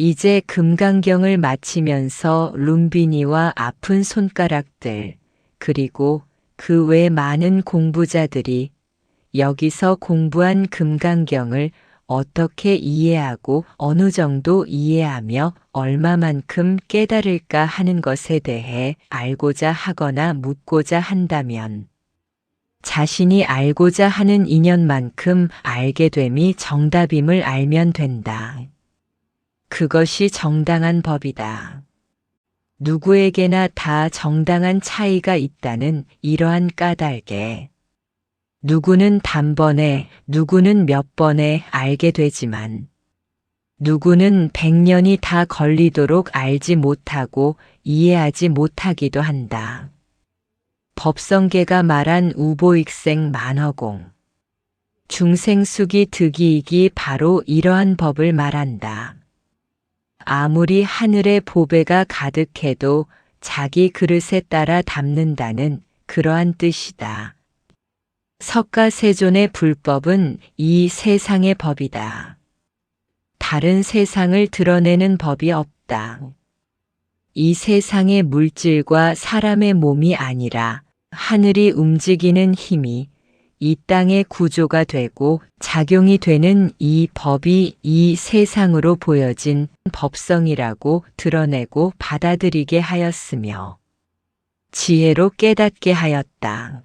이제 금강경을 마치면서 룸비니와 아픈 손가락들, 그리고 그 외 많은 공부자들이 여기서 공부한 금강경을 어떻게 이해하고 어느 정도 이해하며 얼마만큼 깨달을까 하는 것에 대해 알고자 하거나 묻고자 한다면 자신이 알고자 하는 인연만큼 알게 됨이 정답임을 알면 된다. 그것이 정당한 법이다. 누구에게나 다 정당한 차이가 있다는 이러한 까닭에 누구는 단번에, 누구는 몇 번에 알게 되지만 누구는 100년이 다 걸리도록 알지 못하고 이해하지 못하기도 한다. 법성계가 말한 우보익생 만허공. 중생숙이 득이익이 바로 이러한 법을 말한다. 아무리 하늘에 보배가 가득해도 자기 그릇에 따라 담는다는 그러한 뜻이다. 석가세존의 불법은 이 세상의 법이다. 다른 세상을 드러내는 법이 없다. 이 세상의 물질과 사람의 몸이 아니라 하늘이 움직이는 힘이 이 땅의 구조가 되고 작용이 되는 이 법이 이 세상으로 보여진 법성이라고 드러내고 받아들이게 하였으며 지혜로 깨닫게 하였다.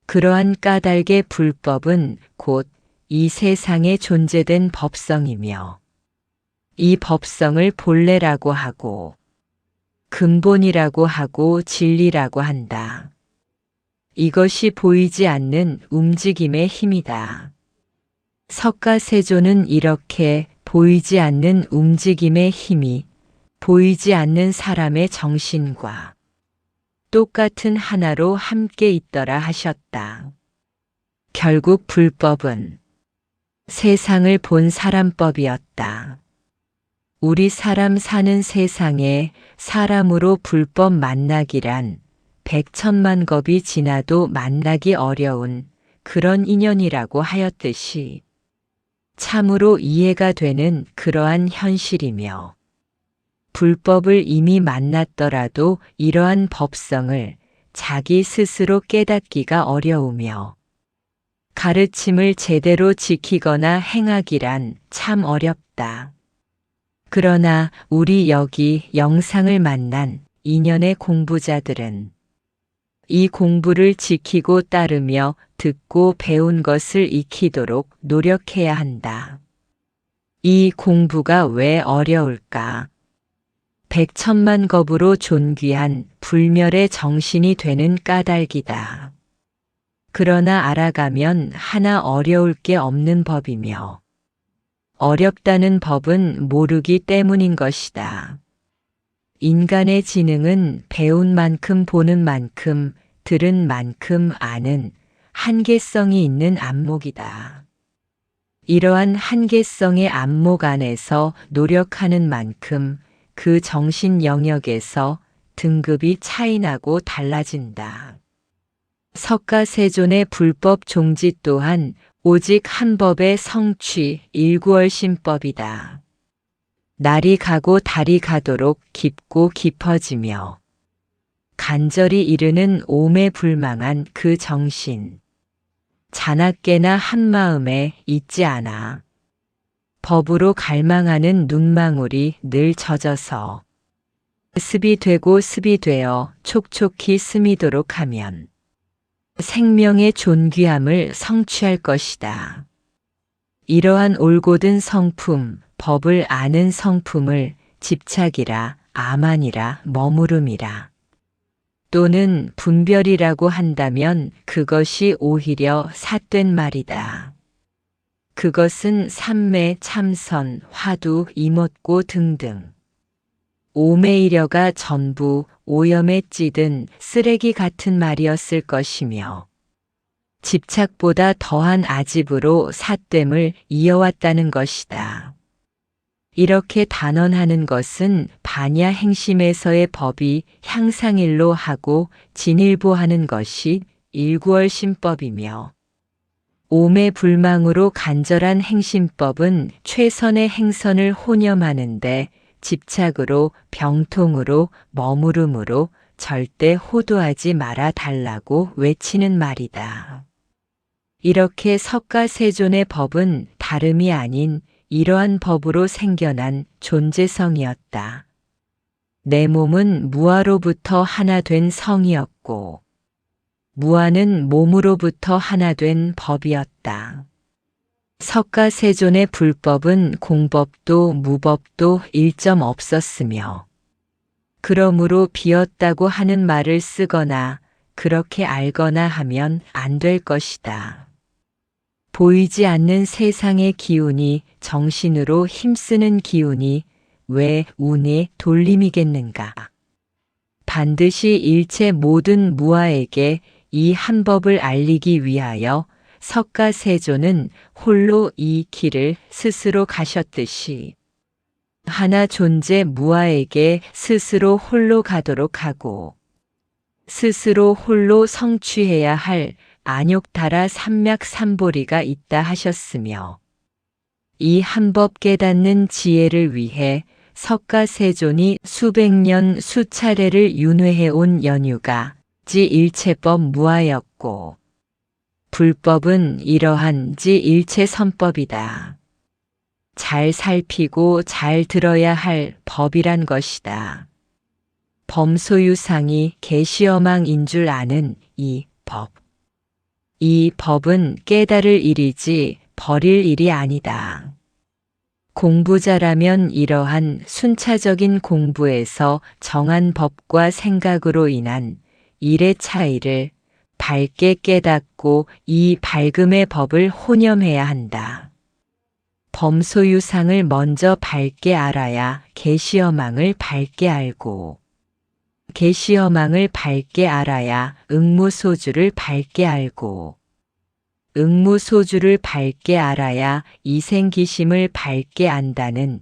그러한 까닭의 불법은 곧 이 세상에 존재된 법성이며 이 법성을 본래라고 하고 근본이라고 하고 진리라고 한다. 이것이 보이지 않는 움직임의 힘이다. 석가세존은 이렇게 보이지 않는 움직임의 힘이 보이지 않는 사람의 정신과 똑같은 하나로 함께 있더라 하셨다. 결국 불법은 세상을 본 사람법이었다. 우리 사람 사는 세상에 사람으로 불법 만나기란 100,000만 겁이 지나도 만나기 어려운 그런 인연이라고 하였듯이 참으로 이해가 되는 그러한 현실이며 불법을 이미 만났더라도 이러한 법성을 자기 스스로 깨닫기가 어려우며 가르침을 제대로 지키거나 행하기란 참 어렵다. 그러나 우리 여기 영상을 만난 인연의 공부자들은 이 공부를 지키고 따르며 듣고 배운 것을 익히도록 노력해야 한다. 이 공부가 왜 어려울까? 100,000만 겁으로 존귀한 불멸의 정신이 되는 까닭이다. 그러나 알아가면 하나 어려울 게 없는 법이며 어렵다는 법은 모르기 때문인 것이다. 인간의 지능은 배운 만큼 보는 만큼 들은 만큼 아는 한계성이 있는 안목이다. 이러한 한계성의 안목 안에서 노력하는 만큼 그 정신 영역에서 등급이 차이나고 달라진다. 석가세존의 불법 종지 또한 오직 한 법의 성취 일구월심법이다. 날이 가고 달이 가도록 깊고 깊어지며 간절히 이르는 오매불망한 그 정신. 자나깨나 한마음에 있지 않아 법으로 갈망하는 눈망울이 늘 젖어서 습이 되고 습이 되어 촉촉히 스미도록 하면 생명의 존귀함을 성취할 것이다. 이러한 올곧은 성품, 법을 아는 성품을 집착이라, 아만이라, 머무름이라 또는 분별이라고 한다면 그것이 오히려 삿된 말이다. 그것은 삼매, 참선, 화두, 이목고 등등 오매이려가 전부 오염에 찌든 쓰레기 같은 말이었을 것이며 집착보다 더한 아집으로 삿됨을 이어왔다는 것이다. 이렇게 단언하는 것은 반야 행심에서의 법이 향상일로 하고 진일보하는 것이 일구월심법이며 오매불망으로 간절한 행심법은 최선의 행선을 혼념하는데 집착으로 병통으로 머무름으로 절대 호도하지 말아 달라고 외치는 말이다. 이렇게 석가세존의 법은 다름이 아닌 이러한 법으로 생겨난 존재성이었다. 내 몸은 무아로부터 하나 된 성이었고 무아는 몸으로부터 하나 된 법이었다. 석가세존의 불법은 공법도 무법도 일점 없었으며 그러므로 비었다고 하는 말을 쓰거나 그렇게 알거나 하면 안 될 것이다. 보이지 않는 세상의 기운이 정신으로 힘쓰는 기운이 왜 운의 돌림이겠는가? 반드시 일체 모든 무아에게 이 한 법을 알리기 위하여 석가세존은 홀로 이 길을 스스로 가셨듯이 하나 존재 무아에게 스스로 홀로 가도록 하고 스스로 홀로 성취해야 할 안욕다라 삼맥삼보리가 있다 하셨으며 이 한 법 깨닫는 지혜를 위해 석가세존이 수백 년 수차례를 윤회해 온 연유가 지일체법 무아였고 불법은 이러한 지일체선법이다. 잘 살피고 잘 들어야 할 법이란 것이다. 범소유상이 계시어망인 줄 아는 이 법. 이 법은 깨달을 일이지 버릴 일이 아니다. 공부자라면 이러한 순차적인 공부에서 정한 법과 생각으로 인한 일의 차이를 밝게 깨닫고 이 밝음의 법을 혼념해야 한다. 범소유상을 먼저 밝게 알아야 계시어망을 밝게 알고 계시어망을 밝게 알아야 응무소주를 밝게 알고 응무소주를 밝게 알아야 이생기심을 밝게 안다는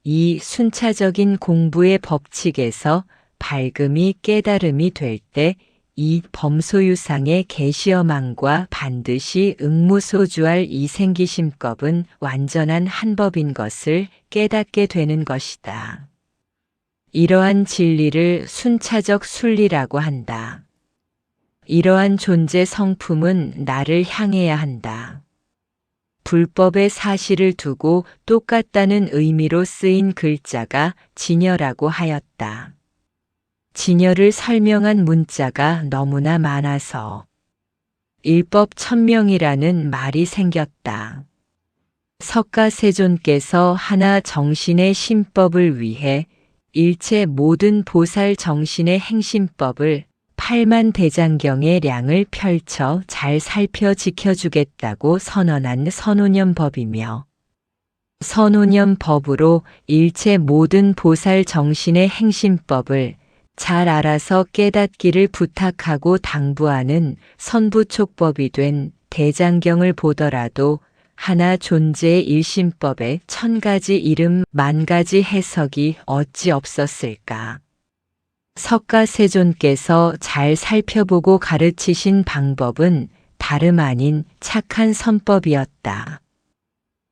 이 순차적인 공부의 법칙에서 밝음이 깨달음이 될 때 이 범소유상의 계시어망과 반드시 응무소주할 이생기심법은 완전한 한 법인 것을 깨닫게 되는 것이다. 이러한 진리를 순차적 순리라고 한다. 이러한 존재 성품은 나를 향해야 한다. 불법의 사실을 두고 똑같다는 의미로 쓰인 글자가 진여라고 하였다. 진여를 설명한 문자가 너무나 많아서 일법천명이라는 말이 생겼다. 석가세존께서 하나 정신의 심법을 위해 일체 모든 보살 정신의 행심법을 8만 대장경의 량을 펼쳐 잘 살펴 지켜주겠다고 선언한 선오념법이며 선오념법으로 일체 모든 보살 정신의 행심법을 잘 알아서 깨닫기를 부탁하고 당부하는 선부촉법이 된 대장경을 보더라도 하나 존재의 일심법에 1000가지 이름 10,000가지 해석이 어찌 없었을까? 석가세존께서 잘 살펴보고 가르치신 방법은 다름 아닌 착한 선법이었다.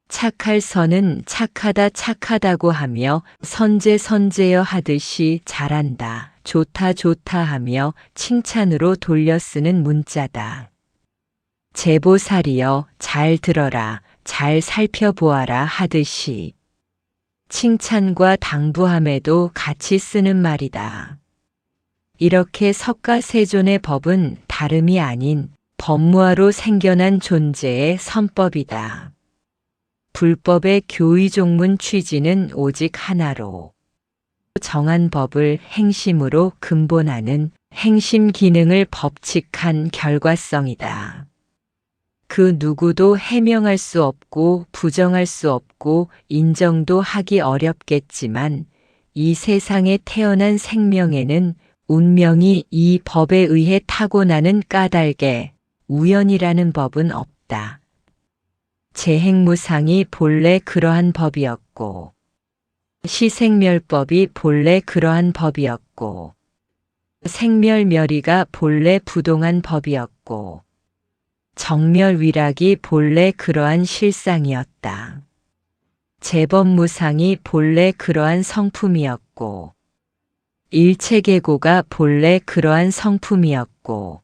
착할 선은 착하다 착하다고 하며 선제여 하듯이 잘한다 좋다 하며 칭찬으로 돌려 쓰는 문자다. 제보살이여 잘 들어라 잘 살펴보아라 하듯이 칭찬과 당부함에도 같이 쓰는 말이다. 이렇게 석가세존의 법은 다름이 아닌 법무화로 생겨난 존재의 선법이다. 불법의 교의종문 취지는 오직 하나로 정한 법을 행심으로 근본하는 행심 기능을 법칙한 결과성이다. 그 누구도 해명할 수 없고 부정할 수 없고 인정도 하기 어렵겠지만 이 세상에 태어난 생명에는 운명이 이 법에 의해 타고나는 까닭에 우연이라는 법은 없다. 재행무상이 본래 그러한 법이었고 시생멸법이 본래 그러한 법이었고 생멸멸이가 본래 부동한 법이었고 정멸위락이 본래 그러한 실상이었다. 재법무상이 본래 그러한 성품이었고, 일체계고가 본래 그러한 성품이었고,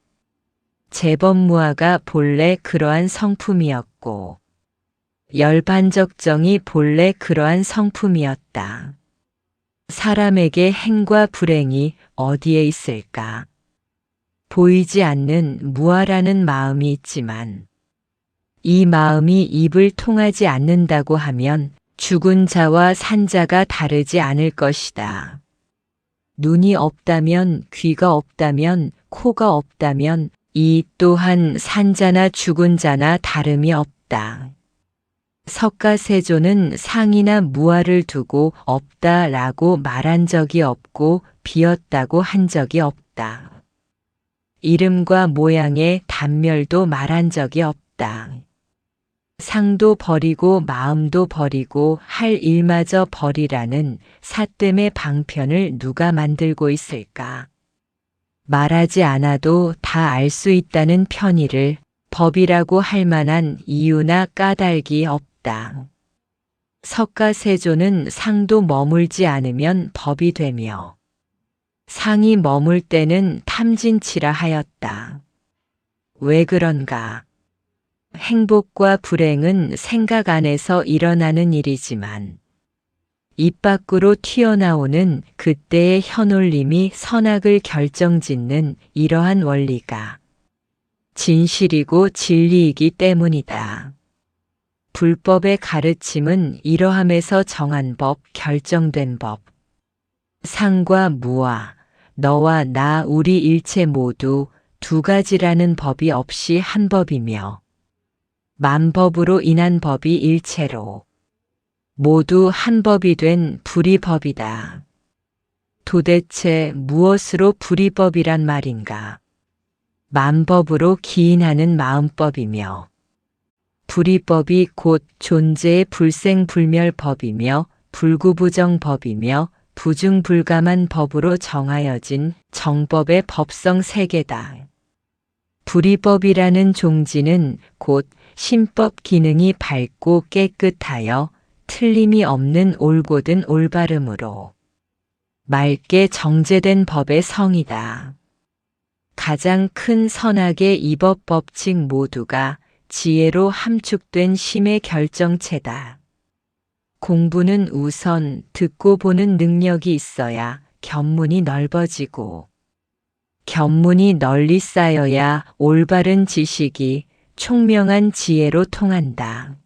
재법무아가 본래 그러한 성품이었고, 열반적정이 본래 그러한 성품이었다. 사람에게 행과 불행이 어디에 있을까? 보이지 않는 무아라는 마음이 있지만, 이 마음이 입을 통하지 않는다고 하면 죽은 자와 산 자가 다르지 않을 것이다. 눈이 없다면, 귀가 없다면, 코가 없다면 이 또한 산 자나 죽은 자나 다름이 없다. 석가세조는 상이나 무아를 두고 없다라고 말한 적이 없고 비었다고 한 적이 없다. 이름과 모양의 단멸도 말한 적이 없다. 상도 버리고 마음도 버리고 할 일마저 버리라는 사뜸의 방편을 누가 만들고 있을까? 말하지 않아도 다 알 수 있다는 편의를 법이라고 할 만한 이유나 까닭이 없다. 석가세조는 상도 머물지 않으면 법이 되며 상이 머물 때는 탐진치라 하였다. 왜 그런가? 행복과 불행은 생각 안에서 일어나는 일이지만 입 밖으로 튀어나오는 그때의 현올림이 선악을 결정짓는 이러한 원리가 진실이고 진리이기 때문이다. 불법의 가르침은 이러함에서 정한 법, 결정된 법, 상과 무아, 너와 나 우리 일체 모두 두 가지라는 법이 없이 한 법이며 만법으로 인한 법이 일체로 모두 한 법이 된 불이법이다. 도대체 무엇으로 불이법이란 말인가? 만법으로 기인하는 마음법이며 불이법이 곧 존재의 불생불멸법이며 불구부정법이며 부중불감한 법으로 정하여진 정법의 법성 세계다. 불이법이라는 종지는 곧 신법 기능이 밝고 깨끗하여 틀림이 없는 올곧은 올바름으로 맑게 정제된 법의 성이다. 가장 큰 선악의 이법 법칙 모두가 지혜로 함축된 심의 결정체다. 공부는 우선 듣고 보는 능력이 있어야 견문이 넓어지고 견문이 널리 쌓여야 올바른 지식이 총명한 지혜로 통한다.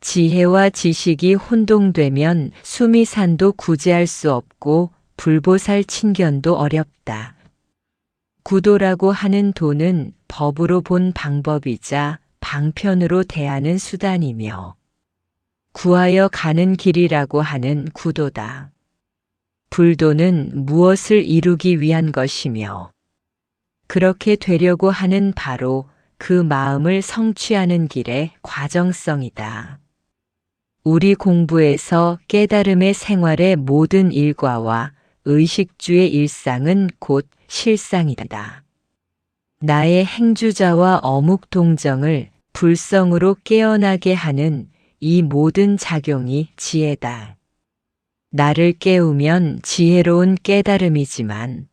지혜와 지식이 혼동되면 수미산도 구제할 수 없고 불보살 친견도 어렵다. 구도라고 하는 도는 법으로 본 방법이자 방편으로 대하는 수단이며 구하여 가는 길이라고 하는 구도다. 불도는 무엇을 이루기 위한 것이며 그렇게 되려고 하는 바로 그 마음을 성취하는 길의 과정성이다. 우리 공부에서 깨달음의 생활의 모든 일과와 의식주의 일상은 곧 실상이다. 나의 행주자와 어묵동정을 불성으로 깨어나게 하는 이 모든 작용이 지혜다. 나를 깨우면 지혜로운 깨달음이지만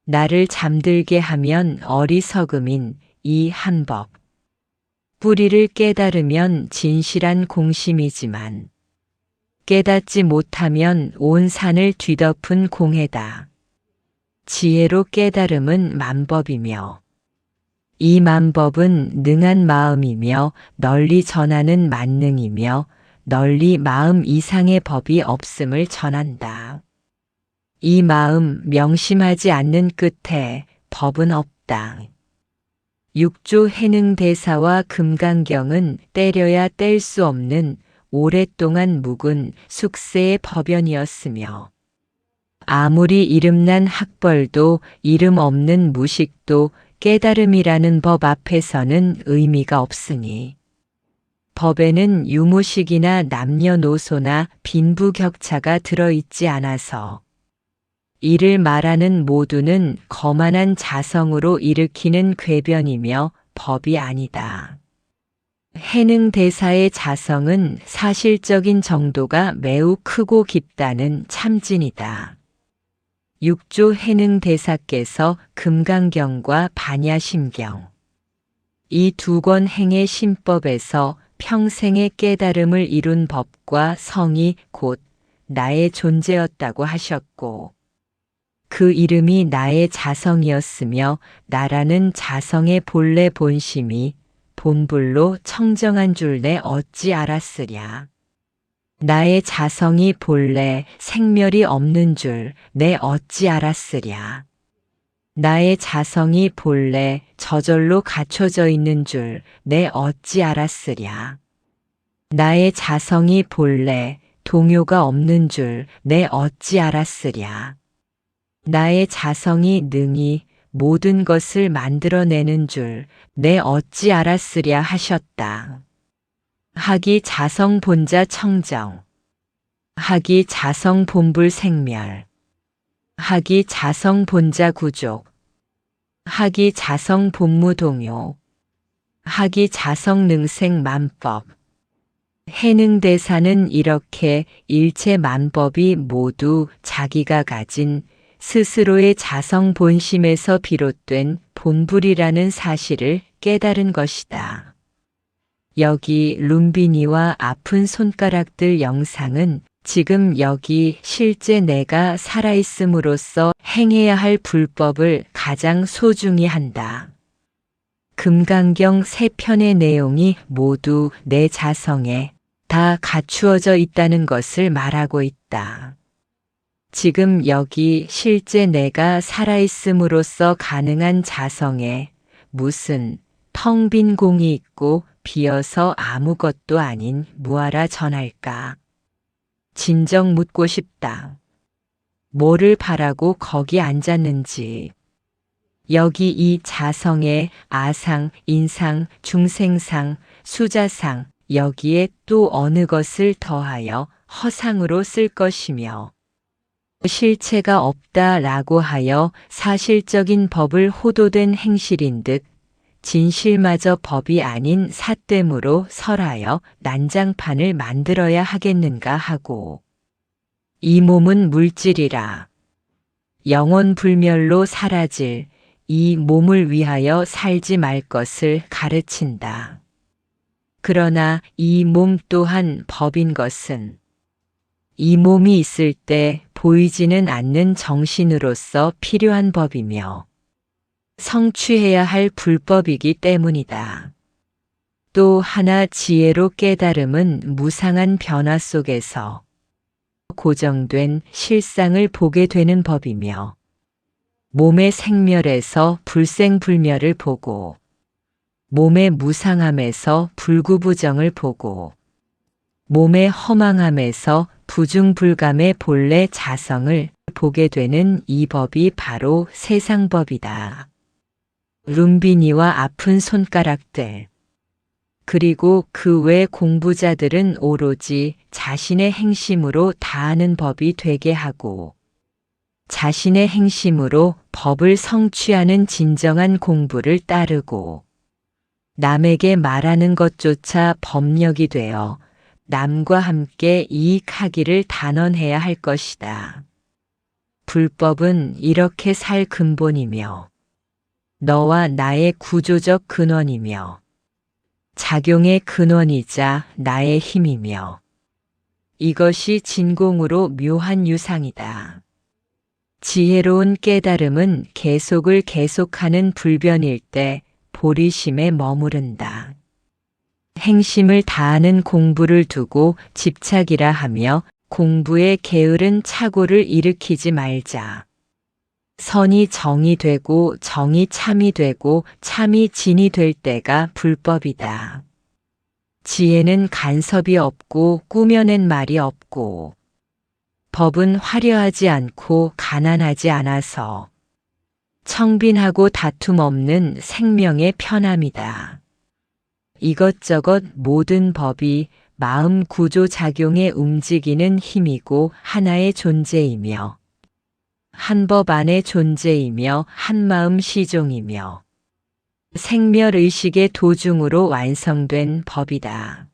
나를 잠들게 하면 어리석음인 이 한법. 뿌리를 깨달으면 진실한 공심이지만 깨닫지 못하면 온 산을 뒤덮은 공해다. 지혜로 깨달음은 만법이며 이 만법은 능한 마음이며 널리 전하는 만능이며 널리 마음 이상의 법이 없음을 전한다. 이 마음 명심하지 않는 끝에 법은 없다. 육조 해능대사와 금강경은 때려야 뗄 수 없는 오랫동안 묵은 숙세의 법연이었으며 아무리 이름난 학벌도 이름 없는 무식도 깨달음이라는 법 앞에서는 의미가 없으니 법에는 유무식이나 남녀노소나 빈부격차가 들어있지 않아서 이를 말하는 모두는 거만한 자성으로 일으키는 궤변이며 법이 아니다. 해능대사의 자성은 사실적인 정도가 매우 크고 깊다는 참진이다. 육조 해능대사께서 금강경과 반야심경 이 두 권 행의 심법에서 평생의 깨달음을 이룬 법과 성이 곧 나의 존재였다고 하셨고 그 이름이 나의 자성이었으며 나라는 자성의 본래 본심이 본불로 청정한 줄 내 어찌 알았으랴. 나의 자성이 본래 생멸이 없는 줄 내 어찌 알았으랴. 나의 자성이 본래 저절로 갖춰져 있는 줄 내 어찌 알았으랴. 나의 자성이 본래 동요가 없는 줄 내 어찌 알았으랴. 나의 자성이 능히 모든 것을 만들어내는 줄 내 어찌 알았으랴 하셨다. 학이 자성 본자 청정, 학이 자성 본불 생멸, 학이 자성 본자 구족, 학이 자성 본무 동요, 학이 자성 능생 만법. 해능대사는 이렇게 일체 만법이 모두 자기가 가진 스스로의 자성 본심에서 비롯된 본불이라는 사실을 깨달은 것이다. 여기 룸비니와 아픈 손가락들 영상은 지금 여기 실제 내가 살아있음으로써 행해야 할 불법을 가장 소중히 한다. 금강경 3편의 내용이 모두 내 자성에 다 갖추어져 있다는 것을 말하고 있다. 지금 여기 실제 내가 살아있음으로써 가능한 자성에 무슨 텅 빈 공이 있고 비어서 아무것도 아닌 무아라 전할까? 진정 묻고 싶다. 뭐를 바라고 거기 앉았는지. 여기 이 자성에 아상, 인상, 중생상, 수자상 여기에 또 어느 것을 더하여 허상으로 쓸 것이며 실체가 없다라고 하여 사실적인 법을 호도된 행실인 듯 진실마저 법이 아닌 사됨으로 설하여 난장판을 만들어야 하겠는가 하고 이 몸은 물질이라 영원 불멸로 사라질 이 몸을 위하여 살지 말 것을 가르친다. 그러나 이 몸 또한 법인 것은 이 몸이 있을 때 보이지는 않는 정신으로서 필요한 법이며 성취해야 할 불법이기 때문이다. 또 하나 지혜로 깨달음은 무상한 변화 속에서 고정된 실상을 보게 되는 법이며 몸의 생멸에서 불생불멸을 보고 몸의 무상함에서 불구부정을 보고 몸의 허망함에서 부중불감의 본래 자성을 보게 되는 이 법이 바로 세상법이다. 룸비니와 아픈 손가락들 그리고 그 외 공부자들은 오로지 자신의 행심으로 다하는 법이 되게 하고 자신의 행심으로 법을 성취하는 진정한 공부를 따르고 남에게 말하는 것조차 법력이 되어 남과 함께 이익하기를 단언해야 할 것이다. 불법은 이렇게 살 근본이며 너와 나의 구조적 근원이며 작용의 근원이자 나의 힘이며 이것이 진공으로 묘한 유상이다. 지혜로운 깨달음은 계속을 계속하는 불변일 때 보리심에 머무른다. 행심을 다하는 공부를 두고 집착이라 하며 공부의 게으른 착오를 일으키지 말자. 선이 정이 되고 정이 참이 되고 참이 진이 될 때가 불법이다. 지혜는 간섭이 없고 꾸며낸 말이 없고 법은 화려하지 않고 가난하지 않아서 청빈하고 다툼 없는 생명의 편함이다. 이것저것 모든 법이 마음 구조 작용에 움직이는 힘이고 하나의 존재이며 한 법 안의 존재이며 한 마음 시종이며 생멸의식의 도중으로 완성된 법이다.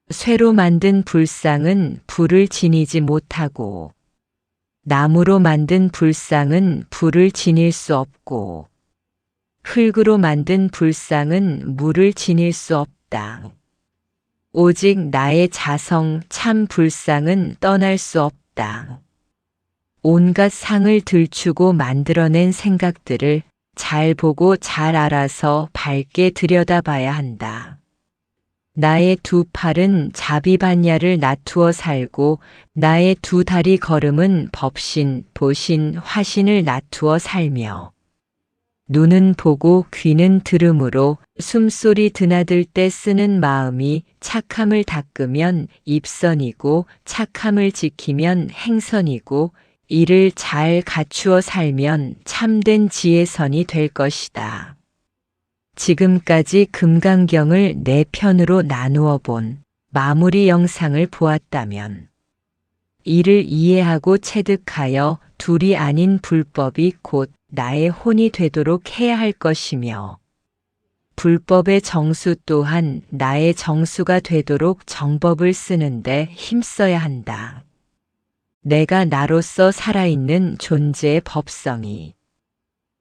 쇠로 만든 불상은 불을 지니지 못하고 나무로 만든 불상은 불을 지닐 수 없고 흙으로 만든 불상은 물을 지닐 수 없다. 오직 나의 자성 참 불상은 떠날 수 없다. 온갖 상을 들추고 만들어낸 생각들을 잘 보고 잘 알아서 밝게 들여다봐야 한다. 나의 두 팔은 자비반야를 나투어 살고 나의 두 다리 걸음은 법신, 보신, 화신을 나투어 살며 눈은 보고 귀는 들음으로 숨소리 드나들 때 쓰는 마음이 착함을 닦으면 입선이고 착함을 지키면 행선이고 이를 잘 갖추어 살면 참된 지혜선이 될 것이다. 지금까지 금강경을 4편으로 나누어 본 마무리 영상을 보았다면 이를 이해하고 체득하여 둘이 아닌 불법이 곧 나의 혼이 되도록 해야 할 것이며 불법의 정수 또한 나의 정수가 되도록 정법을 쓰는데 힘써야 한다. 내가 나로서 살아있는 존재의 법성이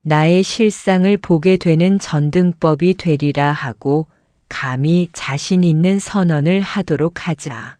나의 실상을 보게 되는 전등법이 되리라 하고 감히 자신 있는 선언을 하도록 하자.